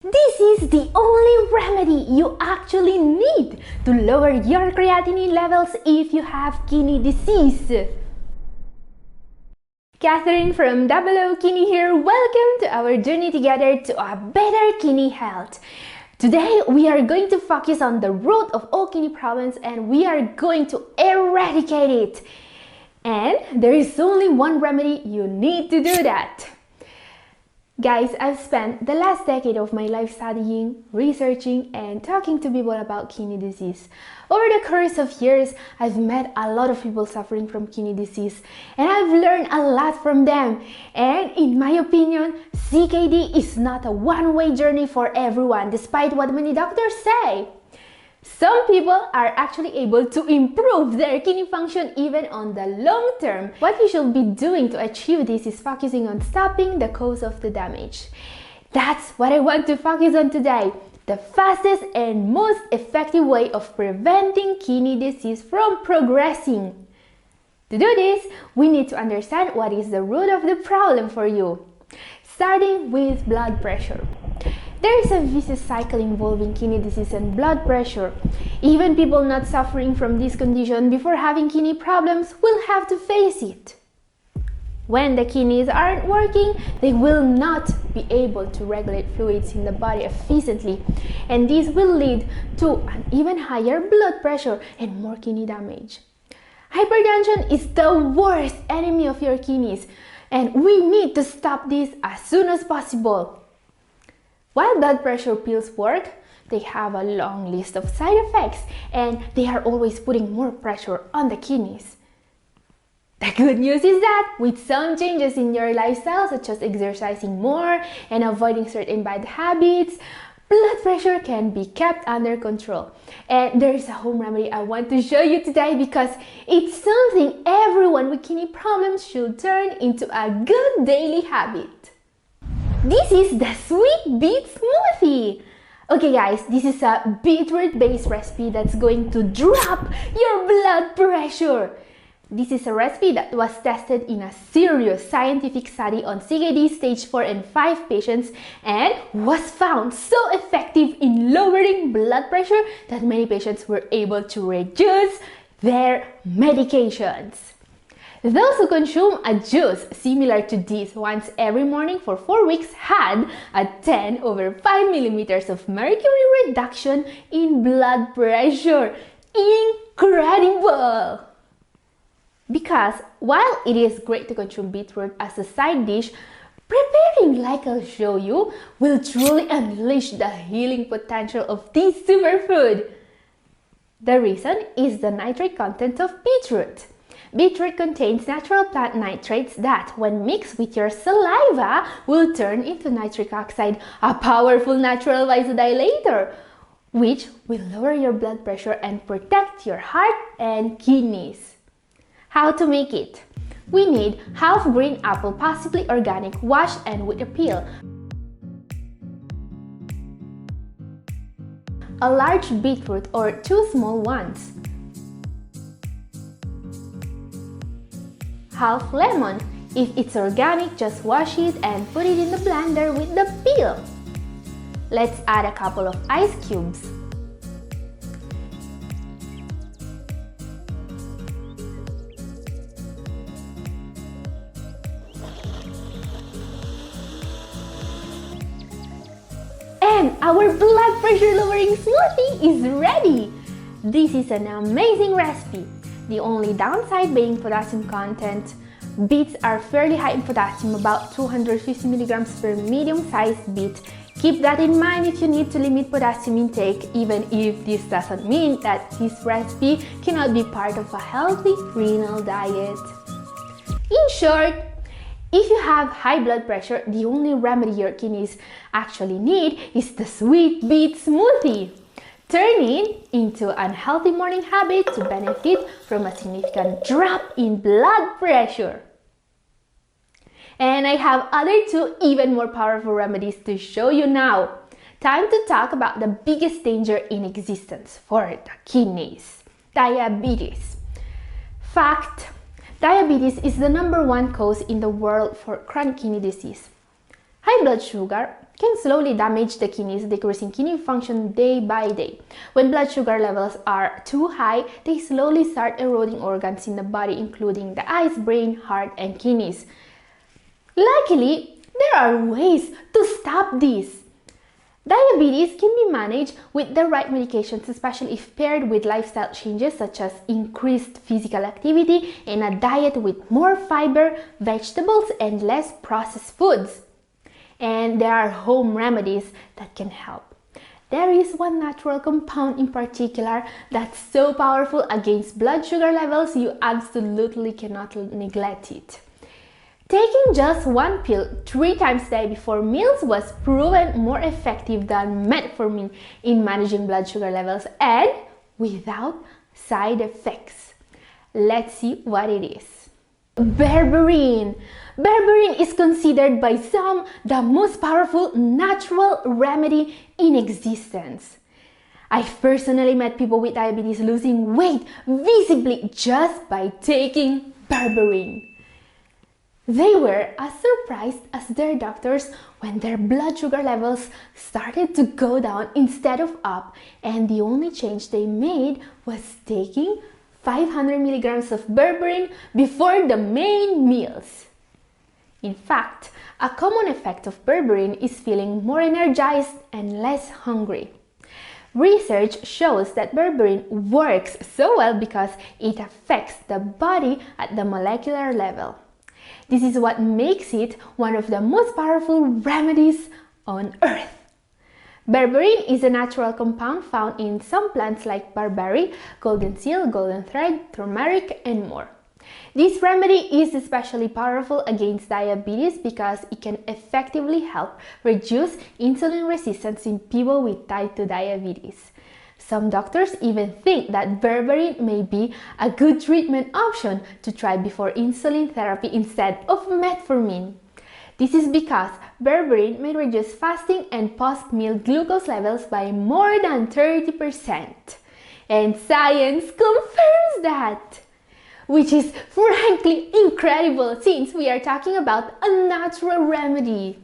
This is the only remedy you actually need to lower your creatinine levels if you have kidney disease. Katherine from Double O Kidney here. Welcome to our journey together to a better kidney health. Today we are going to focus on the root of all kidney problems and we are going to eradicate it. And there is only one remedy you need to do that. Guys, I've spent the last decade of my life studying, researching, and talking to people about kidney disease. Over the course of years, I've met a lot of people suffering from kidney disease, and I've learned a lot from them. And in my opinion, CKD is not a one-way journey for everyone, despite what many doctors say. Some people are actually able to improve their kidney function even on the long term. What you should be doing to achieve this is focusing on stopping the cause of the damage. That's what I want to focus on today. The fastest and most effective way of preventing kidney disease from progressing. To do this, we need to understand what is the root of the problem for you. Starting with blood pressure. There is a vicious cycle involving kidney disease and blood pressure. Even people not suffering from this condition before having kidney problems will have to face it. When the kidneys aren't working, they will not be able to regulate fluids in the body efficiently, and this will lead to an even higher blood pressure and more kidney damage. Hypertension is the worst enemy of your kidneys, and we need to stop this as soon as possible. While blood pressure pills work, they have a long list of side effects and they are always putting more pressure on the kidneys. The good news is that with some changes in your lifestyle, such as exercising more and avoiding certain bad habits, blood pressure can be kept under control. And there is a home remedy I want to show you today because it's something everyone with kidney problems should turn into a good daily habit. This is the sweet beet smoothie. Okay guys, this is a beetroot-based recipe that's going to drop your blood pressure. This is a recipe that was tested in a serious scientific study on CKD stage 4 and 5 patients and was found so effective in lowering blood pressure that many patients were able to reduce their medications. Those who consume a juice similar to this once every morning for 4 weeks had a 10/5 millimeters of mercury reduction in blood pressure. Incredible! Because while it is great to consume beetroot as a side dish, preparing like I'll show you will truly unleash the healing potential of this superfood. The reason is the nitrate content of beetroot. Beetroot contains natural plant nitrates that, when mixed with your saliva, will turn into nitric oxide, a powerful natural vasodilator, which will lower your blood pressure and protect your heart and kidneys. How to make it? We need half green apple, possibly organic, washed and with a peel, a large beetroot or 2 small ones, half lemon. If it's organic, just wash it and put it in the blender with the peel. Let's add a couple of ice cubes. And our blood pressure lowering smoothie is ready! This is an amazing recipe. The only downside being potassium content. Beets are fairly high in potassium, about 250 milligrams per medium-sized beet. Keep that in mind if you need to limit potassium intake, even if this doesn't mean that this recipe cannot be part of a healthy renal diet. In short, if you have high blood pressure, the only remedy your kidneys actually need is the sweet beet smoothie. Turn it into an healthy morning habit to benefit from a significant drop in blood pressure. And I have other 2 even more powerful remedies to show you now. Time to talk about the biggest danger in existence for the kidneys: diabetes. Fact: diabetes is the #1 cause in the world for chronic kidney disease. High blood sugar can slowly damage the kidneys, decreasing kidney function day by day. When blood sugar levels are too high, they slowly start eroding organs in the body, including the eyes, brain, heart, and kidneys. Luckily, there are ways to stop this. Diabetes can be managed with the right medications, especially if paired with lifestyle changes such as increased physical activity and a diet with more fiber, vegetables, and less processed foods. And there are home remedies that can help. There is one natural compound in particular that's so powerful against blood sugar levels, you absolutely cannot neglect it. Taking just one pill 3 times a day before meals was proven more effective than metformin in managing blood sugar levels and without side effects. Let's see what it is. Berberine. Berberine is considered by some the most powerful natural remedy in existence. I've personally met people with diabetes losing weight visibly just by taking berberine. They were as surprised as their doctors when their blood sugar levels started to go down instead of up, and the only change they made was taking 500 milligrams of berberine before the main meals. In fact, a common effect of berberine is feeling more energized and less hungry. Research shows that berberine works so well because it affects the body at the molecular level. This is what makes it one of the most powerful remedies on earth. Berberine is a natural compound found in some plants like barberry, golden seal, golden thread, turmeric, and more. This remedy is especially powerful against diabetes because it can effectively help reduce insulin resistance in people with type 2 diabetes. Some doctors even think that berberine may be a good treatment option to try before insulin therapy instead of metformin. This is because berberine may reduce fasting and post-meal glucose levels by more than 30%. And science confirms that! Which is frankly incredible since we are talking about a natural remedy.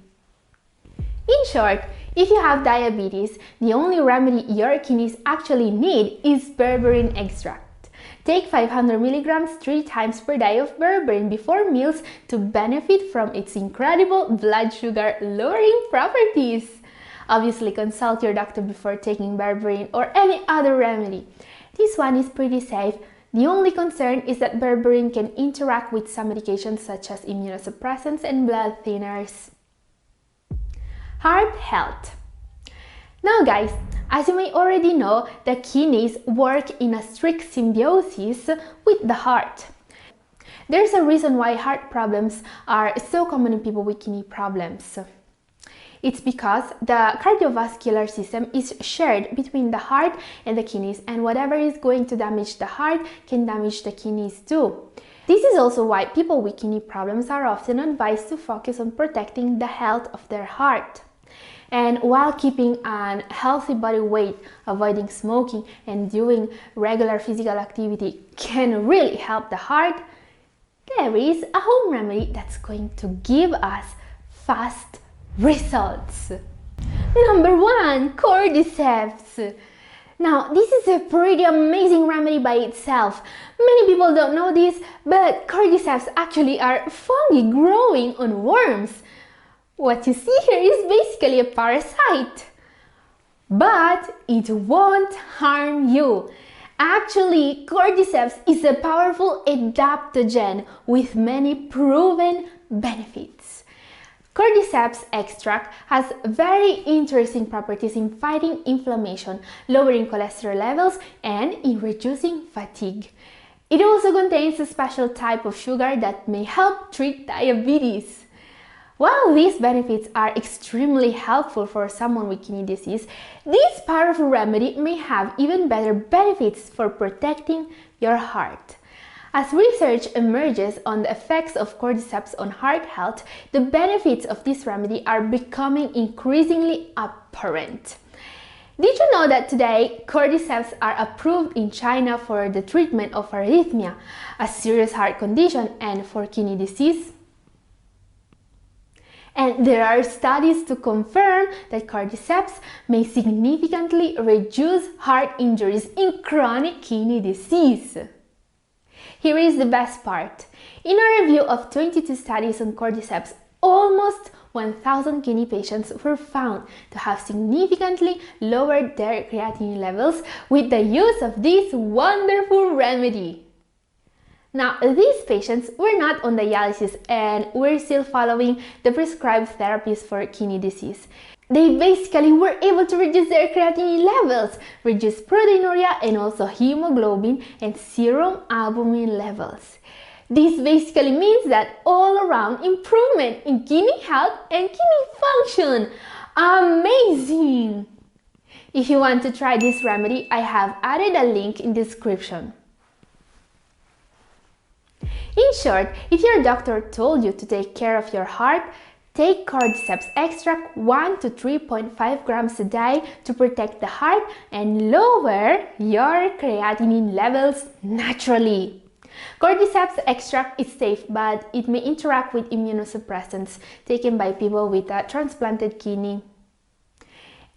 In short, if you have diabetes, the only remedy your kidneys actually need is berberine extract. Take 500 milligrams 3 times per day of berberine before meals to benefit from its incredible blood sugar lowering properties. Obviously, consult your doctor before taking berberine or any other remedy. This one is pretty safe. The only concern is that berberine can interact with some medications such as immunosuppressants and blood thinners. Heart health. Now guys, as you may already know, the kidneys work in a strict symbiosis with the heart. There's a reason why heart problems are so common in people with kidney problems. It's because the cardiovascular system is shared between the heart and the kidneys, and whatever is going to damage the heart can damage the kidneys too. This is also why people with kidney problems are often advised to focus on protecting the health of their heart. And while keeping a healthy body weight, avoiding smoking, and doing regular physical activity can really help the heart, there is a home remedy that's going to give us fast results. Number 1, cordyceps. Now, this is a pretty amazing remedy by itself. Many people don't know this, but cordyceps actually are fungi growing on worms. What you see here is basically a parasite. But it won't harm you. Actually, cordyceps is a powerful adaptogen with many proven benefits. Cordyceps extract has very interesting properties in fighting inflammation, lowering cholesterol levels, and in reducing fatigue. It also contains a special type of sugar that may help treat diabetes. While these benefits are extremely helpful for someone with kidney disease, this powerful remedy may have even better benefits for protecting your heart. As research emerges on the effects of cordyceps on heart health, the benefits of this remedy are becoming increasingly apparent. Did you know that today cordyceps are approved in China for the treatment of arrhythmia, a serious heart condition, and for kidney disease? And there are studies to confirm that cordyceps may significantly reduce heart injuries in chronic kidney disease. Here is the best part. In a review of 22 studies on cordyceps, almost 1,000 kidney patients were found to have significantly lowered their creatinine levels with the use of this wonderful remedy. Now, these patients were not on dialysis and were still following the prescribed therapies for kidney disease. They basically were able to reduce their creatinine levels, reduce proteinuria and also hemoglobin and serum albumin levels. This basically means that all-around improvement in kidney health and kidney function. Amazing! If you want to try this remedy, I have added a link in the description. In short, if your doctor told you to take care of your heart, take cordyceps extract 1 to 3.5 grams a day to protect the heart and lower your creatinine levels naturally. Cordyceps extract is safe, but it may interact with immunosuppressants taken by people with a transplanted kidney.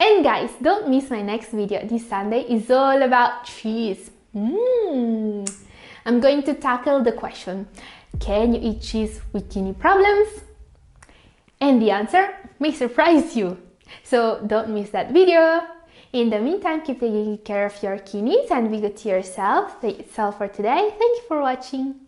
And guys, don't miss my next video. This Sunday is all about cheese. I'm going to tackle the question, can you eat cheese with kidney problems? And the answer may surprise you. So don't miss that video. In the meantime, keep taking care of your kidneys and be good to yourself. That's all for today. Thank you for watching.